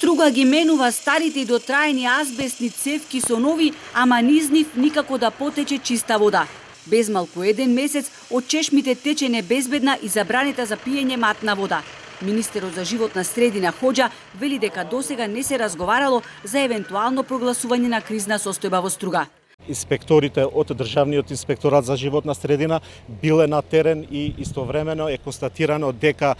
Струга ги менува старите и дотраени азбестни цевки со нови, ама низ нив никако да потече чиста вода. Без малку еден месец од чешмите тече небезбедна и забранита за пиење матна вода. Министерот за животна средина Хоџа вели дека досега не се разговарало за евентуално прогласување на кризна состојба во Струга. Инспекторите од Државниот инспекторат за животна средина биле на терен и истовремено е констатирано дека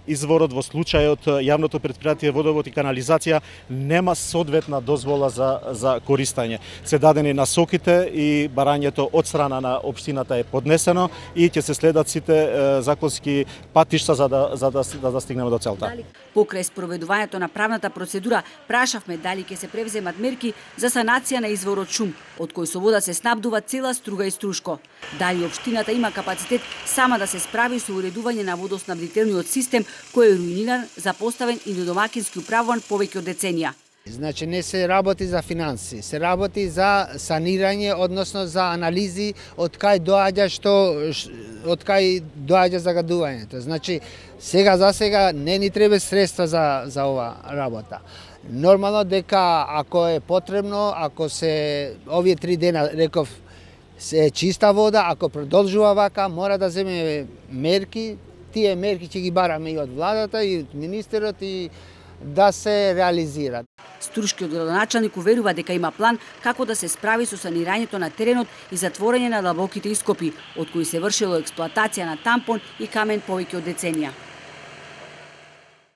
изворот во случајот јавното претпријатие Водовод и канализација нема соодветна дозвола за користење. Се дадени насоките и барањето од страна на општината е поднесено и ќе се следат сите законски патишта за да стигнеме до целта. Покрај спроведувањето на правната процедура, прашавме дали ќе се превземат мерки за санација на изворот шум, од кој со вода се снабдува цела Струга и Струшко. Дали општината има капацитет сама да се справи со уредување на водоснабдителниот систем кој е руиниран, запоставен и недомакински управуван повеќе од деценија. Значи не се работи за финанси, се работи за санирање, односно за анализи од кај доаѓа загадувањето. Значи за сега не ни треба средства за ова работа. Нормално дека ако е потребно, ако се овие 3 дена реков се чиста вода, ако продолжува вака, мора да земеме мерки. Тие мерки ќе ги бараме и од владата и од министерот и да се реализираат. Струшкиот градоначалник уверува дека има план како да се справи со санирањето на теренот и затворање на длабоките ископи, од кои се вршело експлоатација на тампон и камен повеќе од деценија.